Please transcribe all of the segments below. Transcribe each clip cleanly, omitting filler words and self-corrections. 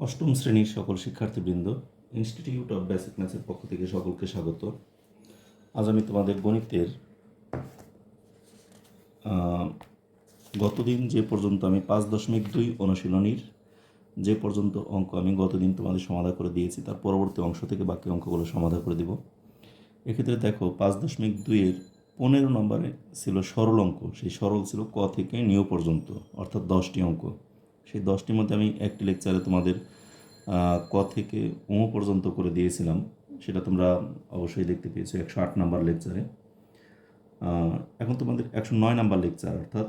অষ্টম শ্রেণীর সকল শিক্ষার্থীবৃন্দ, ইনস্টিটিউট অফ বেসিক ম্যাথসের পক্ষ থেকে সকলকে স্বাগত। আজ আমি তোমাদের গণিতের গতদিন যে পর্যন্ত আমি 5.2 অনুশীলনীর যে পর্যন্ত অঙ্ক আমি গতদিন তোমাদের সমাধান করে দিয়েছি, তার পরবর্তী অংশ থেকে বাকি অঙ্কগুলো সমাধান করে দিব। এক্ষেত্রে দেখো 5.2-এর 15 নম্বরে ছিল সরল অঙ্ক। সেই সরল ছিল ক থেকে নিয় পর্যন্ত, অর্থাৎ 10টি অঙ্ক। সেই 10টির মধ্যে আমি একটি লেকচারে তোমাদের ক থেকে পর্যন্ত করে দিয়েছিলাম, সেটা তোমরা অবশ্যই দেখতে পেয়েছো 108 নাম্বার লেকচারে। এখন তোমাদের 109 নাম্বার লেকচার, অর্থাৎ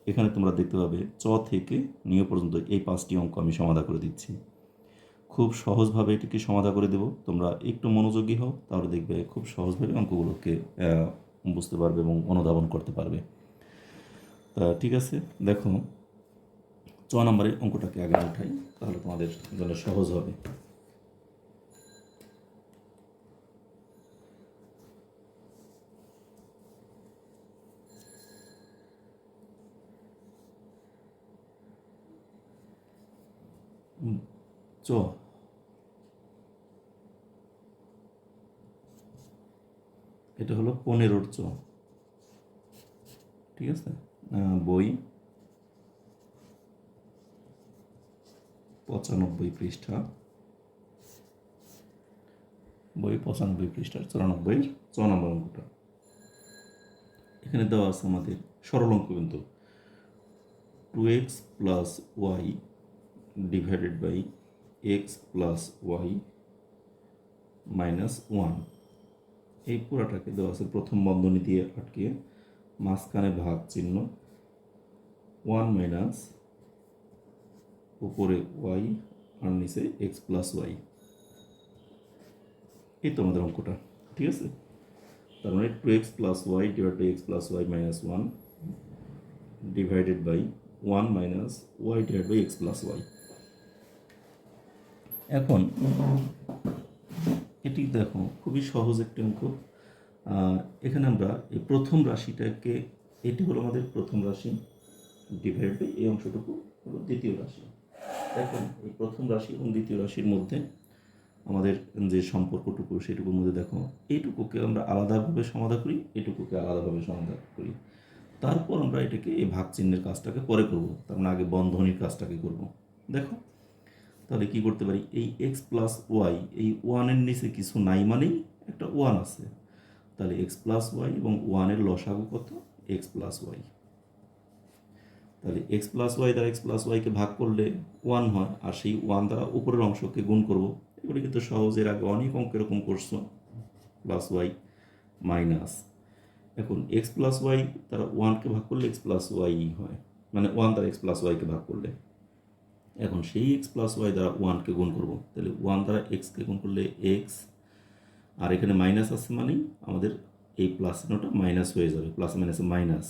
এখানে তোমরা দেখতে পাবে চ থেকে নিয় পর্যন্ত এই 5টি অঙ্ক আমি সমাধান করে দিচ্ছি। খুব সহজভাবে এটিকে সমাধান করে দেব। তোমরা একটু মনোযোগী হও, তাহলে দেখবে খুব সহজভাবে অঙ্কগুলোকে বুঝতে পারবে এবং অনুধাবন করতে পারবে। তা ঠিক আছে, দেখো চ নম্বরের অঙ্কটাকে আগে উঠাই, তাহলে তোমাদের জন্য সহজ হবে। চ এটা হলো 15-র চ, ঠিক আছে। বই 95 পৃষ্ঠা, বই 95 পৃষ্ঠার 94-এর চ নম্বর অঙ্কটা। এখানে দেওয়া আছে আমাদের সরল অঙ্ক, কিন্তু 2x plus y divided by x plus y minus 1, এই পুরাটাকে দেওয়া আছে প্রথম বন্ধনী দিয়ে আটকিয়ে, মাঝখানে ভাগ চিহ্ন, 1 মাইনাস উপরে ওয়াই আর নিচে এক্স প্লাস ওয়াই। এই তো আমাদের অঙ্কটা, ঠিক আছে। তার মানে 2x plus y divide by x plus y minus 1 divided by 1 minus y divide by x plus y. এখন এটি দেখো খুবই সহজ একটি অঙ্ক। এখানে আমরা এই প্রথম রাশিটাকে, এটি হলো আমাদের প্রথম রাশি, ডিভাইড বাই এই অংশটুকু হলো দ্বিতীয় রাশি। এখন এই প্রথম রাশি এবং দ্বিতীয় রাশির মধ্যে আমাদের যে সম্পর্কটুকু, সেটুকুর মধ্যে দেখো এইটুকুকে আমরা আলাদাভাবে সমাধান করি, এটুকুকে আলাদাভাবে সমাধান করি। তারপর আমরা এটাকে এই ভাগ চিহ্নের কাজটাকে পরে করব, তার মানে আগে বন্ধনীর কাজটাকে করব। দেখো তাহলে কি করতে পারি, এই এক্স প্লাস ওয়াই, এই ওয়ানের নিচে কিছু নাই মানেই একটা ওয়ান আছে, তাহলে এক্স প্লাস ওয়াই এবং ওয়ানের লসাগু কত, এক্স প্লাস ওয়াই। তাহলে এক্স প্লাস ওয়াই দ্বারা এক্স প্লাস ওয়াইকে ভাগ করলে 1 হয়, আর সেই 1 দ্বারা উপরের অংশকে গুণ করব। এগুলি কিন্তু সহজের আগে অনেক অঙ্ক এরকম করছো, প্লাস ওয়াই মাইনাস। এখন এক্স প্লাস ওয়াই দ্বারা 1কে ভাগ করলে এক্স প্লাস ওয়াই হয়, মানে 1 দ্বারা এক্স প্লাস ওয়াইকে ভাগ করলে। এখন সেই এক্স প্লাস ওয়াই দ্বারা 1কে গুণ করব, তাহলে 1 দ্বারা এক্সকে গুণ করলে এক্স, আর এখানে মাইনাস আছে মানেই আমাদের এই প্লাস চিহ্নটা মাইনাস হয়ে যাবে, প্লাস মাইনাসে মাইনাস,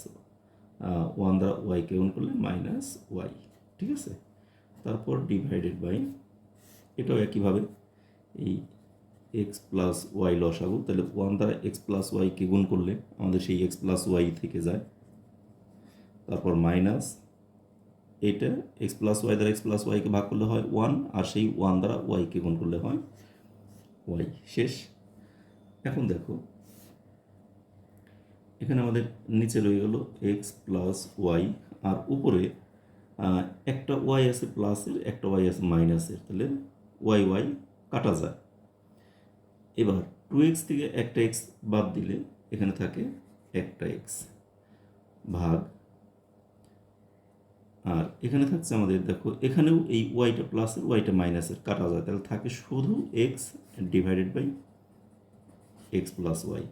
1 দ্বারা ওয়াইকে গুণ করলে মাইনাস ওয়াই, ঠিক আছে। তারপর ডিভাইডেড বাই, এটাও একইভাবে এই এক্স প্লাস ওয়াই লসাগু, তাহলে 1 দ্বারা এক্স প্লাস ওয়াইকে গুণ করলে আমাদের সেই এক্স প্লাস ওয়াই থেকে যায়, তারপর মাইনাস, এটা এক্স প্লাস ওয়াই দ্বারা এক্স প্লাস ওয়াইকে ভাগ করলে হয় 1, আর সেই 1 দ্বারা ওয়াইকে গুণ করলে হয় ওয়াই, শেষ। এখন দেখো এখানে আমাদের নিচে রয়ে গেল এক্স প্লাস ওয়াই, আর উপরে একটা ওয়াই আছে প্লাসের, একটা ওয়াই আছে মাইনাসের, তাহলে ওয়াই ওয়াই কাটা যায়। এবার 2x থেকে একটা এক্স বাদ দিলে এখানে থাকে একটা এক্স ভাগ, আর এখানে থাকছে আমাদের, দেখো এখানেও এই ওয়াইটা প্লাসের ওয়াইটা মাইনাসের কাটা যায়, তাহলে থাকে শুধু x divided by x plus y.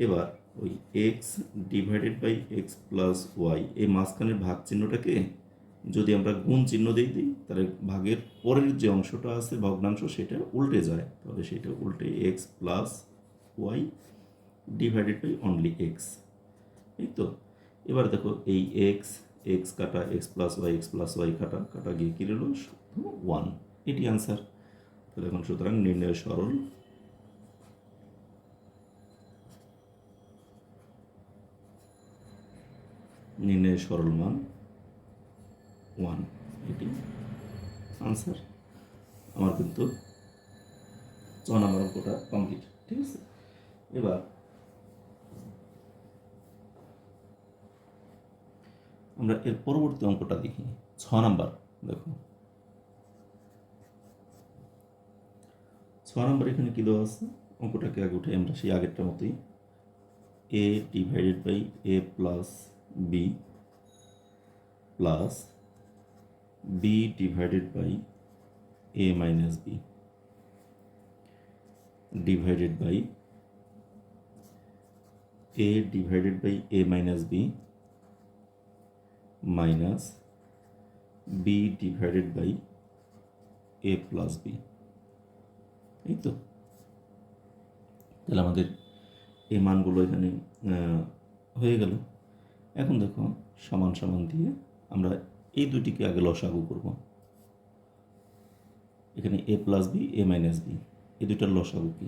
এবার ওই x divided by x plus y, এই মাঝখানের ভাগ চিহ্নটাকে যদি আমরা গুণ চিহ্ন দিয়ে দিই, তাহলে ভাগের পরের যে অংশটা আছে ভগ্নাংশ, সেটা উল্টে যায়, তাহলে সেটা উল্টে x plus y divided by only x, এই তো। এবার দেখো এই এক্স এক্স কাটা এক্স প্লাস ওয়াই কাটা কাটা গিয়ে কী রইল, শুধু 1, এটি আনসার। তাহলে এখন সুতরাং নির্ণয় সরল মান 1, এটি আনসার। আমার কিন্তু 6 নম্বর অঙ্কটা কমপ্লিট। ঠিক আছে, এবার আমরা এর পরবর্তী অঙ্কটা দেখি 6 নাম্বার। দেখো 6 নাম্বার এখানে কি দেওয়া আছে, অঙ্কটাকে আগে উঠে আমরা সেই আগেরটার মতোই a divided by a plus b plus B divided by a minus B divided by a divided by a minus B minus B divided by a plus b. এই তো, তাহলে আমাদের এই মানগুলো এখানে হয়ে গেল। এখন দেখো সমান সমান দিয়ে আমরা এই দুটিকে আগে লসাগু করব। এখানে a plus b a minus b, এই দুইটার লসাগু কি?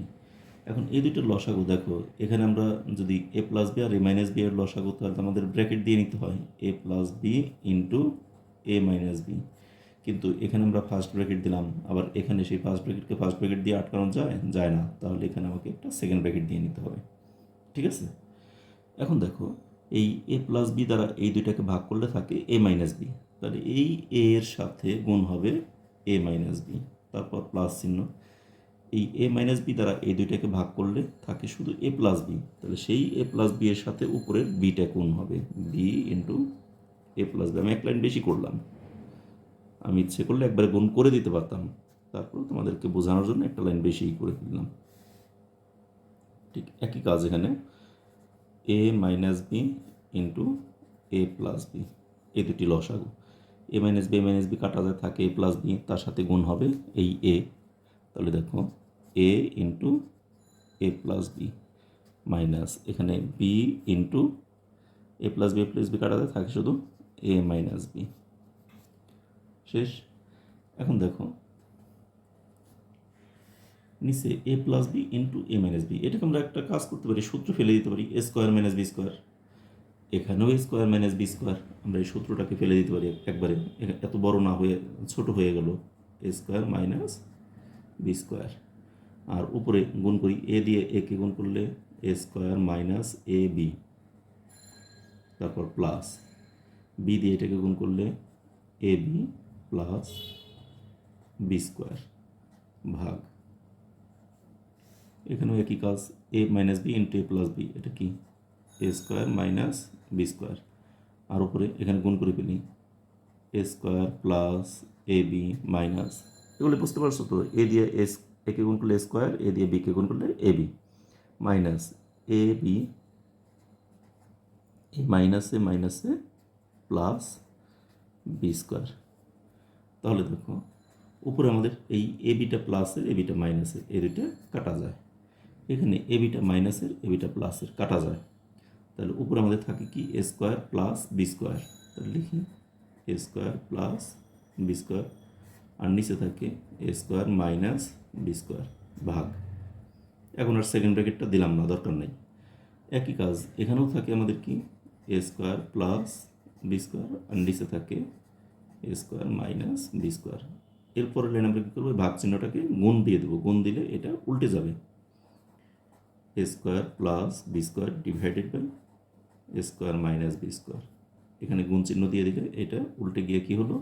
এখন এই দুইটার লসাগু দেখো, এখানে আমরা যদি a প্লাস বি আর a মাইনাস বি এর লসাগু, তাহলে আমাদের ব্র্যাকেট দিয়ে নিতে হয় a plus b into a minus b. কিন্তু এখানে আমরা ফার্স্ট ব্র্যাকেট দিলাম, আবার এখানে সেই ফার্স্ট ব্র্যাকেটকে ফার্স্ট ব্র্যাকেট দিয়ে আটকানো যায় না, তাহলে এখানে আমাকে একটা সেকেন্ড ব্র্যাকেট দিয়ে নিতে হবে। ঠিক আছে, এখন দেখো এই a প্লাস বি দ্বারা এই দুইটাকে ভাগ করলে থাকে a মাইনাস বি, তাহলে এই a এর সাথে গুণ হবে a মাইনাস বি, তারপর প্লাস চিহ্ন। এই a মাইনাস বি দ্বারা এই দুইটাকে ভাগ করলে থাকে শুধু a প্লাস বি, তাহলে সেই a প্লাস বি এর সাথে উপরের বিটা গুণ হবে b into a plus b. আমি এক লাইন বেশি করলাম, আমি ইচ্ছে করলে একবারে গুণ করে দিতে পারতাম, তারপর তোমাদেরকে বোঝানোর জন্য একটা লাইন বেশিই করে ফেললাম। ঠিক একই কাজ এখানে a minus B into a plus b, এই দুটি লসাগু। a মাইনাস বি কাটা যায়, থাকে a প্লাস বি, তার সাথে গুণ হবে এই a, তাহলে দেখো a into a plus b minus এখানে b into a plus b কাটা যায়, থাকে শুধু a মাইনাস বি। শেষ। এখন দেখো নিচে a plus b into a minus b, এটাকে আমরা একটা কাজ করতে পারি, সূত্র ফেলে দিতে পারি, a square minus B square. এখানেও a square minus B square, আমরা এই সূত্রটাকে ফেলে দিতে পারি একবারে, এত বড় না হয়ে ছোট হয়ে গেল, a square minus B square. আর উপরে গুণ করি, a দিয়ে a কে গুণ করলে a square minus A B, তারপর প্লাস বি দিয়ে এটাকে গুণ করলে A B plus B square ভাগ, এখানেও একই কাজ, a minus B into a plus B, এটা কি a square minus B square. আর উপরে এখানে গুণ করে ফেলি a square plus A B minus, এগুলো বুঝতে পারছো তো, এ দিয়ে একে গুণ করলে স্কোয়ার, এ দিয়ে বিকে গুণ করলে A B minus A B, এই মাইনাসে প্লাস বি স্কোয়ার। তাহলে দেখো উপরে আমাদের এই এ বিটা প্লাসের এ বিটা মাইনাসের এ দুইটা কাটা যায়, এখানে এ বিটা মাইনাসের এ বিটা প্লাসের কাটা যায়, তাহলে উপরে আমাদের থাকে কি এ স্কোয়ার প্লাস বি স্কোয়ার, তাহলে লিখি A square plus B square, আর নিচে থাকে এ স্কোয়ার মাইনাস বি স্কোয়ার ভাগ। এখন আর সেকেন্ড ব্র্যাকেটটা দিলাম না, দরকার নেই। একই কাজ এখানেও থাকে আমাদের কি এ স্কোয়ার প্লাস বি স্কোয়ার, আর নিচে থাকে এ স্কোয়ার মাইনাস বি স্কোয়ার। এরপরে লাইন আমরা কী করবো, ভাগ চিহ্নটাকে গুণ দিয়ে দেবো, গুণ দিলে এটা উল্টে যাবে, A square plus B square divided by A square minus B square. এখানে গুণ চিহ্ন দিয়ে দিলে এটা উল্টে গিয়ে কি হলো,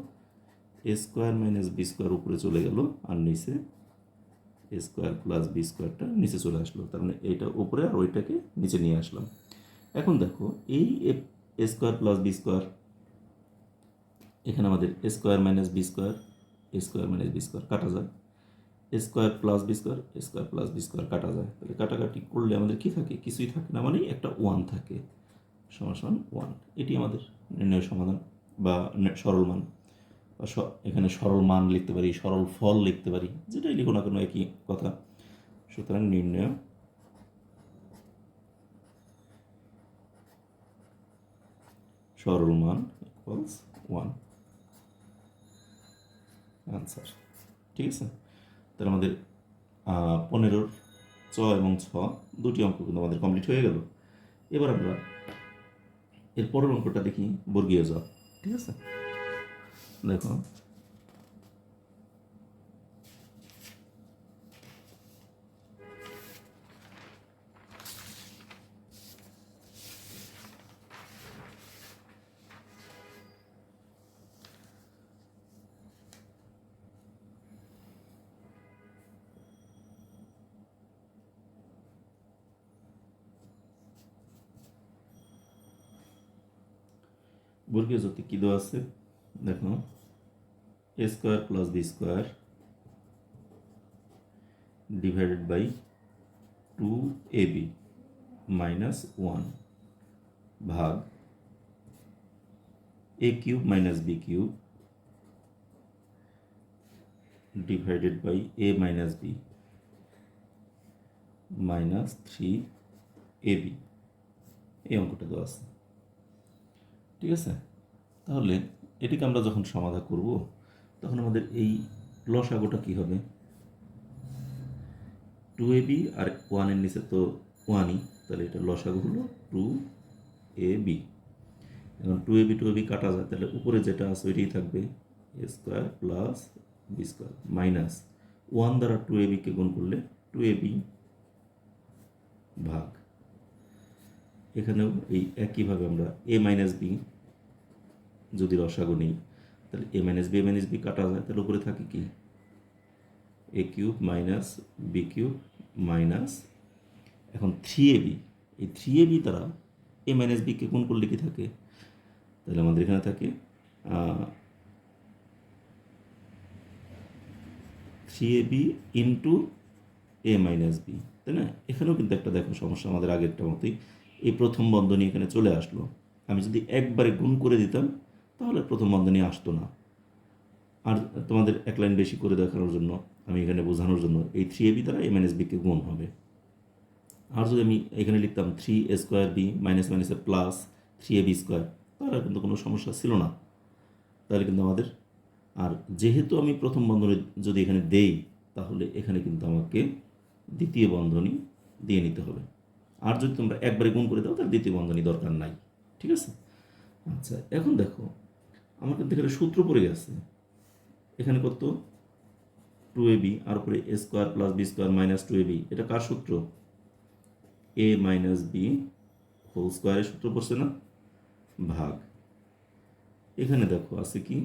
এ স্কোয়ার মাইনাস বি স্কোয়ার উপরে চলে গেল, আর নিচে এ স্কোয়ার প্লাস বি স্কোয়ারটা নিচে চলে আসলো, তার মানে এইটা উপরে আর ওইটাকে নিচে নিয়ে আসলাম। এখন দেখো এই A square plus B square, এখানে আমাদের এ স্কোয়ার মাইনাস বি স্কোয়ার কাটা যায়, এ স্কোয়ার প্লাস বি স্কোয়ার কাটা যায়, তাহলে কাটাকাটি করলে আমাদের কি থাকে, কিছুই থাকে না, মানে একটা ওয়ান থাকে, সমান ওয়ান। এটি আমাদের নির্ণয় সমাধান বা সরল মান, বা এখানে সরল মান লিখতে পারি, সরল ফল লিখতে পারি, যেটাই লিখো না কেন একই কথা। সুতরাং নির্ণয় সরল মান ইকুয়ালস ওয়ান, অ্যান্সার। ঠিক আছে, তাহলে আমাদের 15-র চ এবং ছ দুটি অঙ্ক কিন্তু আমাদের কমপ্লিট হয়ে গেল। এবার আমরা এর পরের অঙ্কটা দেখি, বর্গীয় জ। ঠিক আছে, দেখো বর্গীয় জ্যোতি কী দেওয়া আছে দেখো, A square plus B square divided by 2ab minus 1 ভাগ a cube minus B cube divided by a minus B minus 3ab, এই অঙ্কটা দেওয়া আছে। ঠিক আছে, তাহলে এটিকে আমরা যখন সমাধান করব তখন আমাদের এই লসাগুটা কী হবে, 2ab আর 1 এর নিচে তো 1ই, তাহলে এটা লসাগু হলো 2ab। এখন 2ab কাটা যায়, তাহলে উপরে যেটা আছে ওইটাই থাকবে, a square plus B square minus 1 দ্বারা 2ab-কে গুণ করলে 2ab ভাগ, এখানেও এই একইভাবে আমরা a মাইনাস বি যদি লসাগু নিই তাহলে a মাইনাস বি কাটা যায়, তাহলে উপরে থাকে কি a cube minus B cube minus, এখন 3ab, এই 3ab দ্বারা a মাইনাস বিকে গুণ করলে কি থাকে, তাহলে আমাদের এখানে থাকে 3ab into a minus B, তাই না? এখানেও কিন্তু একটা দেখো সমস্যা আমাদের আগেরটা মতোই, এই প্রথম বন্ধনী এখানে চলে আসলো। আমি যদি একবারে গুণ করে দিতাম তাহলে প্রথম বন্ধনী আসতো না। আর তোমাদের এক লাইন বেশি করে দেখানোর জন্য আমি এখানে বোঝানোর জন্য এই 3ab দ্বারা a মাইনাস বিকে গুণ হবে। আর যদি আমি এখানে লিখতাম 3a স্কোয়ার বি মাইনাস মাইনাসে প্লাস 3ab স্কোয়ার, তাহলে কিন্তু কোনো সমস্যা ছিল না। তাহলে কিন্তু আমাদের, আর যেহেতু আমি প্রথম বন্ধনী যদি এখানে দেই তাহলে এখানে কিন্তু আমাকে দ্বিতীয় বন্ধনী দিয়ে নিতে হবে। আর যদি তোমরা একবারে গুণ করে দাও তাহলে দ্বিতীয় বন্ধনী দরকার নাই। ঠিক আছে, আচ্ছা এখন দেখো আমার কিন্তু এখানে সূত্র পড়ে গেছে, এখানে কত 2ab আর উপরে a square plus B square minus 2ab, এটা কার সূত্র, a মাইনাস বি হোল স্কোয়ারের সূত্র পড়ছে না, ভাগ এখানে দেখো আছে কি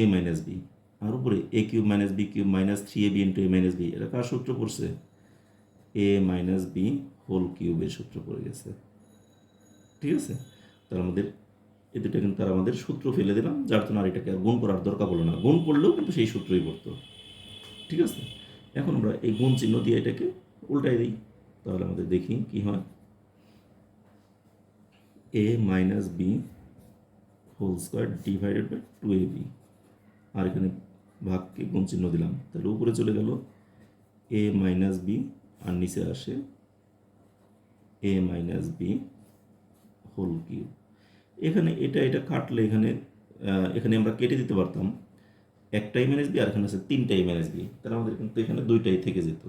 a মাইনাস বি আর উপরে a cube minus B cube minus 3ab into a minus B, এটা কার সূত্র পড়ছে, a মাইনাস বি হোল কিউবের সূত্র পড়ে গেছে। ঠিক আছে, তার আমাদের এই দুটো কিন্তু তার আমাদের সূত্র ফেলে দিলাম, যার জন্য আর এটাকে আর গুণ করার দরকার পড়লো না, গুণ করলেও কিন্তু সেই সূত্রই পড়তো। ঠিক আছে, এখন আমরা এই গুণ চিহ্ন দিয়ে এটাকে উল্টাই দিই, তাহলে আমাদের দেখি কি হয়, a minus B whole square divided by 2ab, আর এখানে ভাগকে গুণ চিহ্ন দিলাম, তাহলে উপরে চলে গেল a মাইনাস বি আর নিচে আসে a minus B whole cube. এখানে এটা কাটলে এখানে এখানে আমরা কেটে দিতে পারতাম, একটাই মাইনাস বি আর এখানে আছে 3টাই মাইনাস বি, তাহলে আমাদের কিন্তু এখানে 2টাই থেকে যেত।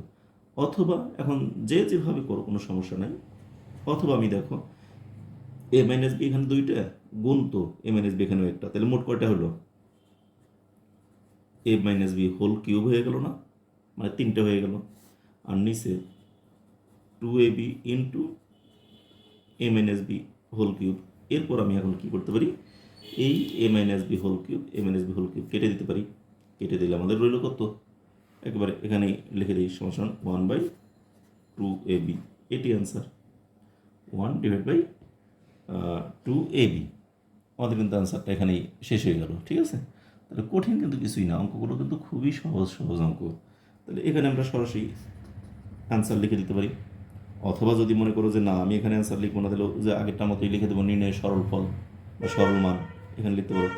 অথবা এখন যেভাবে করো কোনো সমস্যা নাই, অথবা আমি দেখো a মাইনাস বি এখানে 2টা গুণ তো a মাইনাস বি এখানেও একটা, তাহলে মোট কয়টা হলো, a minus B whole cube হয়ে গেল না, মানে 3টে হয়ে গেল, আর নিচে 2ab into a minus B whole cube. এরপর আমি এখন কি করতে পারি, এই a minus B whole cube কেটে দিতে পারি, কেটে দিলে আমাদের রইল কত, একেবারে এখানেই লিখে দিই সমান 1/2ab, এটি অ্যান্সার 1/2ab। আমাদের কিন্তু অ্যান্সারটা এখানেই শেষ হয়ে গেল। ঠিক আছে, তাহলে কঠিন কিন্তু কিছুই না, অঙ্কগুলো কিন্তু খুবই সহজ অঙ্ক। তাহলে এখানে আমরা সরাসরি অ্যান্সার লিখে দিতে পারি, অথবা যদি মনে করো যে না আমি এখানে অ্যান্সার লিখবো না, তাহলে যে আগেরটার মতোই লিখে দেবো নির্ণয় সরল ফল বা সরল মান, এখানে লিখতে পারো,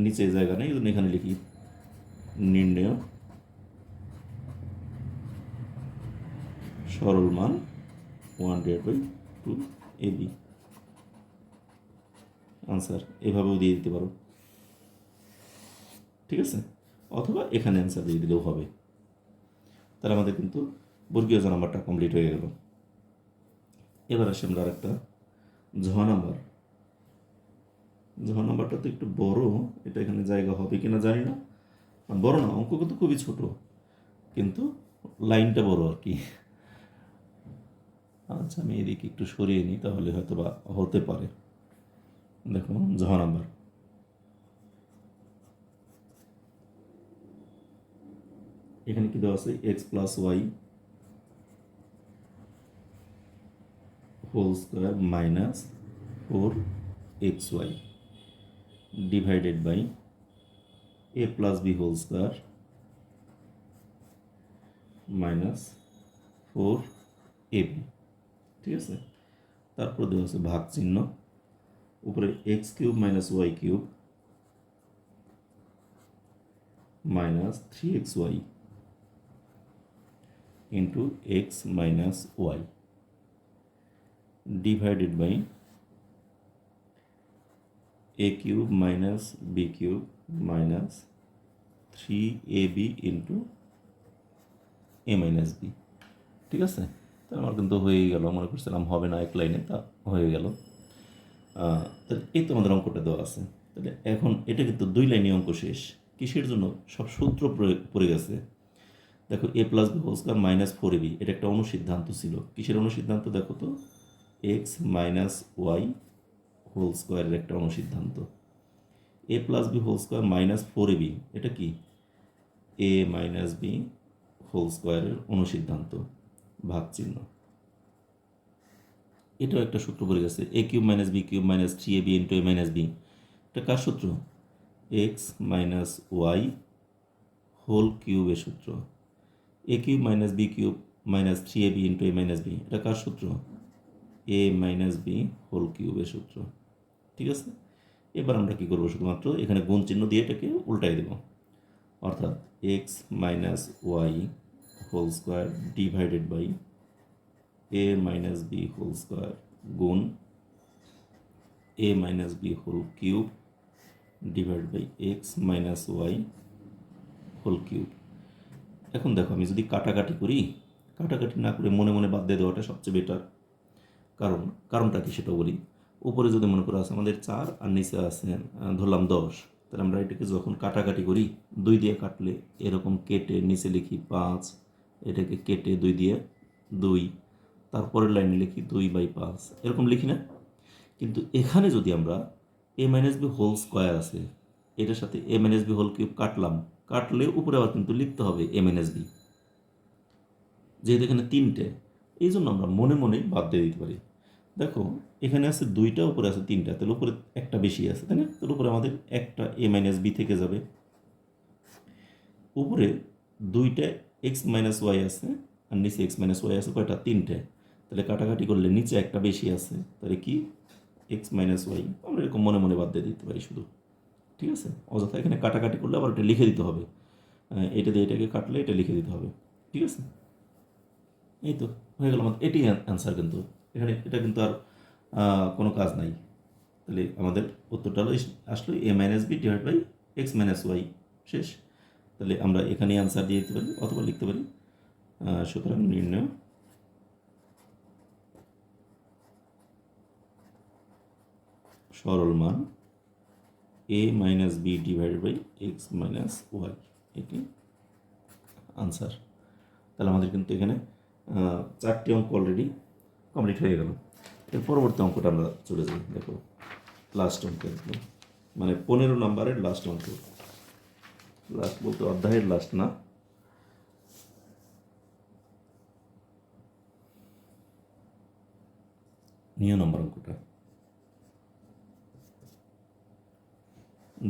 নিচে জায়গা নেই এই জন্য এখানে লিখি নির্ণয় সরল মান 1/2ab, আনসার এভাবেও দিয়ে দিতে পারো। ঠিক আছে, অথবা এখানে অ্যান্সার দিয়ে দিলেও হবে। তাহলে আমাদের কিন্তু বর্গীয় জ নাম্বারটা কমপ্লিট হয়ে গেল। এবার আসি আমরা আরেকটা ঝ নাম্বারটা তো একটু বড়, এটা এখানে জায়গা হবে কিনা জানি না, বড় না, অঙ্ক কিন্তু খুবই ছোট, কিন্তু লাইনটা বড় আর কি। আচ্ছা আমি এদিকে একটু সরিয়ে নিই, তাহলে হয়তো বা হতে পারে। দেখো ঝ নাম্বার, এখানে কি দেওয়া আছে, x plus y whole square minus 4 x y divided by A plus B whole square minus 4ab, ঠিক আছে। তারপর দেওয়া আছে ভাগ চিহ্ন, উপরে x cube minus y cube minus 3xy into x minus y divided by a cube minus B cube minus 3ab into A minus b, ঠিক আছে। তো আমার কিন্তু হয়েই গেল, মনে করছিলাম হবে না এক লাইনে, তা হয়ে গেল। তাহলে এই তো আমাদের অঙ্কটা দেওয়া আছে। তাহলে এখন এটা কিন্তু 2 লাইনে অঙ্ক শেষ। কিসের জন্য? সব সূত্র পড়ে গেছে। দেখো A plus B whole square minus 4ab, এটা একটা অনুসিদ্ধান্ত ছিল। কিসের অনুসিদ্ধান্ত? দেখো তো, এক্স মাইনাস ওয়াই হোল স্কোয়ারের একটা অনুসিদ্ধান্ত। A plus B whole square minus 4ab, এটা কি? এ মাইনাস বি হোল স্কোয়ারের অনুসিদ্ধান্ত, ভাগ চিহ্ন। এটাও একটা সূত্র পড়ে গেছে, A cube minus B cube minus 3ab into A minus B. এটা কার সূত্র? এক্স মাইনাস ওয়াই হোল কিউবের সূত্র। A cube minus B cube minus 3ab into A minus B, এটা কার সূত্র? এ মাইনাস বি হোল কিউবের সূত্র, ঠিক আছে। এবার আমরা কী করবো? শুধুমাত্র এখানে গুণ চিহ্ন দিয়ে এটাকে উল্টাই দেব, অর্থাৎ X minus Y whole square divided by A minus B whole square গুণ A minus B whole cube divide by X minus Y whole cube. এখন দেখো, আমি যদি কাটাকাটি করি, কাটাকাটি না করে মনে মনে বাদ দিয়ে দেওয়াটা সবচেয়ে বেটার। কারণটা কি সেটা বলি। উপরে যদি মনে করো আছে আমাদের 4 আর নিচে আছে ধরলাম 10, তাহলে আমরা এটাকে যখন কাটাকাটি করি 2 দিয়ে কাটলে এরকম কেটে নিচে লিখি 5, এটাকে কেটে 2 দিয়ে 2, তারপরের লাইনে লিখি 2/5, এরকম লিখি না? কিন্তু এখানে যদি আমরা এ মাইনাস বি হোল স্কোয়ার আছে, এটার সাথে এ মাইনাস বি হোল কিউব কাটলে উপরে আবার কিন্তু লিখতে হবে এ মাইনাস বি, যেহেতু এখানে 3টে, এই জন্য আমরা মনে মনে বাদ দিয়ে দিতে পারি। দেখো এখানে আছে 2টা, উপরে আছে 3টা, তাহলে উপরে একটা বেশি আছে, তাই না? তাহলে উপরে আমাদের একটা এ মাইনাস বি থেকে যাবে। উপরে 2টা এক্স মাইনাস ওয়াই আছে আর নিচে এক্স মাইনাস ওয়াই আছে কয়টা? 3টে। তাহলে কাটাকাটি করলে নিচে একটা বেশি আছে, তাহলে কি? X minus y. আমরা এরকম মনে মনে বাদ দিয়ে দিতে পারি শুধু, ঠিক আছে। অযথা এখানে কাটাকাটি করলে আবার এটা লিখে দিতে হবে, এটা দিয়ে এটাকে কাটলে এটা লিখে দিতে হবে, ঠিক আছে। এই তো হয়ে গেল আমাদের, এটি অ্যান্সার। কিন্তু এখানে এটা কিন্তু আর কোনো কাজ নাই। তাহলে আমাদের উত্তরটা হলো আসলে A minus B divide by X minus Y, শেষ। তাহলে আমরা এখানে অ্যান্সার দিয়ে দিতে পারি অথবা লিখতে পারি সুতরাং নির্ণয় সরল মান A minus B divided by X minus Y, এটি আনসার। তাহলে আমাদের কিন্তু এখানে 4টি অঙ্ক অলরেডি কমপ্লিট হয়ে গেল। এর পরবর্তী অঙ্কটা আমরা চলে যাই। দেখো লাস্ট অঙ্ক, মানে 15 নম্বরের লাস্ট অঙ্ক। লাস্ট বলতে অধ্যায়ের লাস্ট না, নিয় নম্বর অঙ্কটা।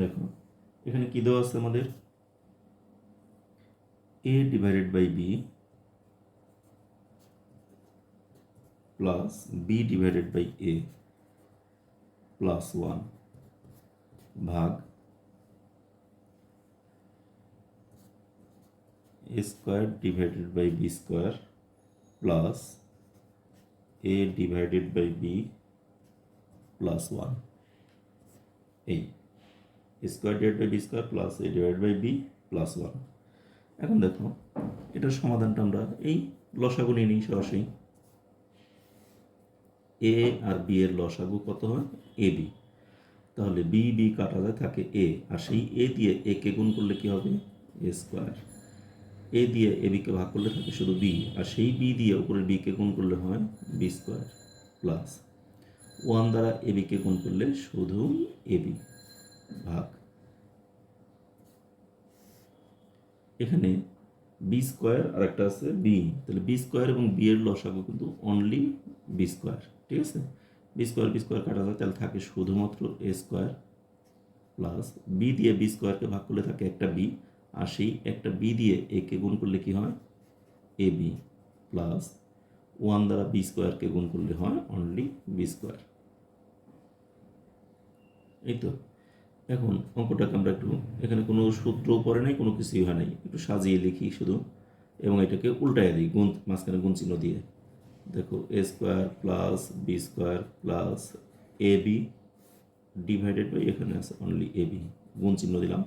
দেখো এখানে কি দেওয়া আছে আমাদের? A divided by B plus B divided by A plus 1 ভাগ A square divided by B square plus A divided by B plus 1, এই square divide by B square plus A divide by B plus 1। এখন দেখো এটার সমাধানটা আমরা এই লসাগু নিয়ে নিই সরাসরি। এ আর বি এর লসাগু কত হয়? A B. তাহলে বি বি কাটা যায়, থাকে এ, আর সেই এ দিয়ে এ কে গুণ করলে কি হবে? এ স্কোয়ার। এ দিয়ে এ বিকে ভাগ করলে থাকে শুধু বি, আর সেই বি দিয়ে উপরে বি কে গুণ করলে হয় বি স্কোয়ার প্লাস 1 দ্বারা এ বিকে গুণ করলে শুধু এ বি ভাগ এখানে বি স্কোয়ার আর একটা আছে বি, তাহলে বি স্কোয়ার এবং বি এর লসাগু কিন্তু অনলি বি স্কোয়ার, ঠিক আছে। বি স্কোয়ার কাটা যায়, তাহলে থাকে শুধুমাত্র এ স্কোয়ার প্লাস বি দিয়ে বি স্কোয়ারকে ভাগ করলে থাকে একটা বি, আর সেই একটা বি দিয়ে একে গুণ করলে কি হয় এ বি, প্লাস 1 দ্বারা বি স্কোয়ারকে গুণ করলে হয় অনলি বি স্কোয়ার। এই তো এখন অঙ্কটাকে আমরা একটু, এখানে কোনো সূত্রও পড়ে নাই, কোনো কিছুই হয় নাই, একটু সাজিয়ে লিখি শুধু, এবং এটাকে উল্টায় দিই গুণ, মাঝখানে গুণ চিহ্ন দিয়ে। দেখো A square plus B square plus A B divided by, এখানে আছে অনলি এ বি, গুণ চিহ্ন দিলাম।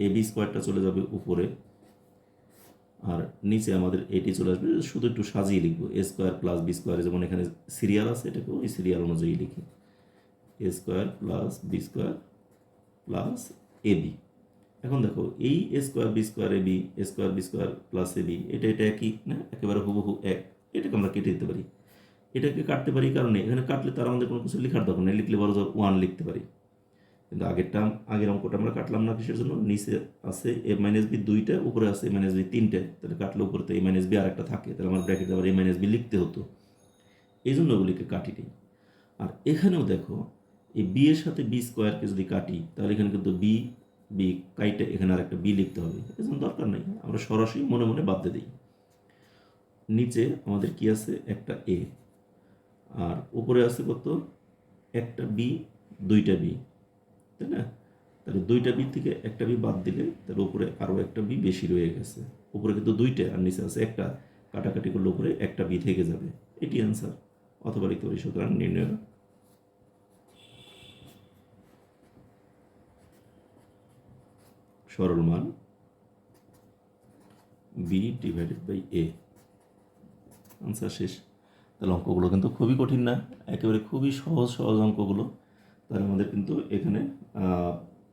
এ বি স্কোয়ারটা চলে যাবে উপরে, আর নিচে আমাদের এটি চলে আসবে, শুধু একটু সাজিয়ে লিখবো এ স্কোয়ার প্লাস বি স্কোয়ারে, যেমন এখানে সিরিয়াল আছে এটাকে ওই সিরিয়াল অনুযায়ী লিখি, A square plus B square plus A B. এখন দেখো এই A square B square A B, A square B square plus A B, এটা একই না, একেবারে হুবহু এক। এটাকে আমরা কেটে দিতে পারি, এটাকে কাটতে পারি কারণে এখানে কাটলে তার আমাদের কোনো কিছু লেখার দরকার নেই, লিখলে বড় 1 লিখতে পারি। কিন্তু আগের অঙ্কটা আমরা কাটলাম না, কিসের জন্য, নিচে আছে এ মাইনাস বি 2টা, উপরে আছে এ মাইনাস বি 3টে, তাহলে কাটলে উপরে তো এ মাইনাস বি আর একটা থাকে, তাহলে আমার ব্র্যাকেটে আবার এ মাইনাস বি লিখতে হতো, এই জন্য ওগুলিকে কাটি দিই। আর এখানেও দেখো এই বি এর সাথে বি স্কোয়ারকে যদি কাটি, তাহলে এখানে কিন্তু বি বি কাইটে এখানে আর একটা বি লিখতে হবে, এই জন্য দরকার নেই, আমরা সরাসরি মনে মনে বাদ দিয়ে দিই। নিচে আমাদের কি আছে, একটা এ, আর উপরে আছে কত, একটা বি 2টা বি, তাই না? তাহলে 2টা বি থেকে একটা বি বাদ দিলে তাহলে উপরে আরও একটা বি বেশি রয়ে গেছে, উপরে কিন্তু 2টে আর নিচে আছে একটা, কাটাকাটি করলে উপরে একটা বি থেকে যাবে, এটি অ্যান্সার। অথবা লিখতে পারি সুতরাং নির্ণয় সরল মান b divided by a, answer শেষ। তাহলে অঙ্কগুলো কিন্তু খুবই কঠিন না, একেবারে খুবই সহজ সহজ অঙ্কগুলো। তাহলে আমাদের কিন্তু এখানে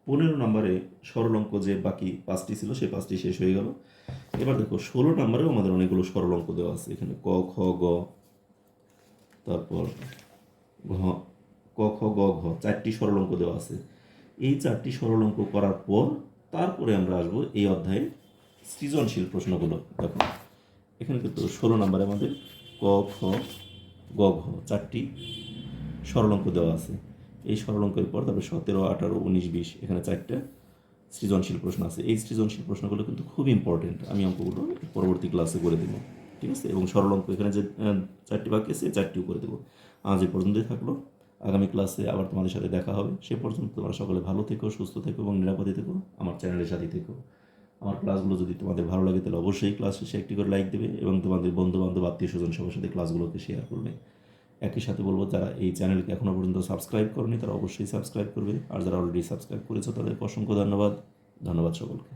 15 নম্বরে সরল অঙ্ক যে বাকি 5টি ছিল সেই 5টি শেষ হয়ে গেল। এবার দেখো 16 নম্বরেও আমাদের অনেকগুলো সরল অঙ্ক দেওয়া আছে, এখানে ক খ গ, তারপর ঘ, ক খ গ ঘ 4টি সরল অঙ্ক দেওয়া আছে। এই 4টি সরল অঙ্ক করার পর তারপরে আমরা আসবো এই অধ্যায়ে সৃজনশীল প্রশ্নগুলো। দেখো এখানে কিন্তু 16 নম্বরে আমাদের ক খ গ ঘ 4টি সরল অঙ্ক দেওয়া আছে। এই সরল অঙ্কের পর তারপরে 17, 18, 19, 20 এখানে 4টা সৃজনশীল প্রশ্ন আছে। এই সৃজনশীল প্রশ্নগুলো কিন্তু খুব ইম্পর্টেন্ট, আমি অঙ্কগুলো পরবর্তী ক্লাসে করে দেবো, ঠিক আছে? এবং সরল অঙ্ক এখানে যে 4টি বাকি আছে 4টিও করে দেবো। আজ এই পর্যন্তই থাকলো, আগামী ক্লাসে আবার তোমাদের সাথে দেখা হবে। সে পর্যন্ত তোমরা সকলে ভালো থেকো, সুস্থ থেকো এবং নিরাপদে থেকো, আমার চ্যানেলের সাথে থেকো। আমার ক্লাসগুলো যদি তোমাদের ভালো লাগে তাহলে অবশ্যই ক্লাস শেষে একটি করে লাইক দেবে এবং তোমাদের বন্ধুবান্ধব আত্মীয় স্বজন সবার সাথে ক্লাসগুলোকে শেয়ার করবে। একই সাথে বলবো, যারা এই চ্যানেলকে এখনও পর্যন্ত সাবস্ক্রাইব করনি তারা অবশ্যই সাবস্ক্রাইব করবে, আর যারা অলরেডি সাবস্ক্রাইব করেছো তাদেরকে অসংখ্য ধন্যবাদ। ধন্যবাদ সকলকে।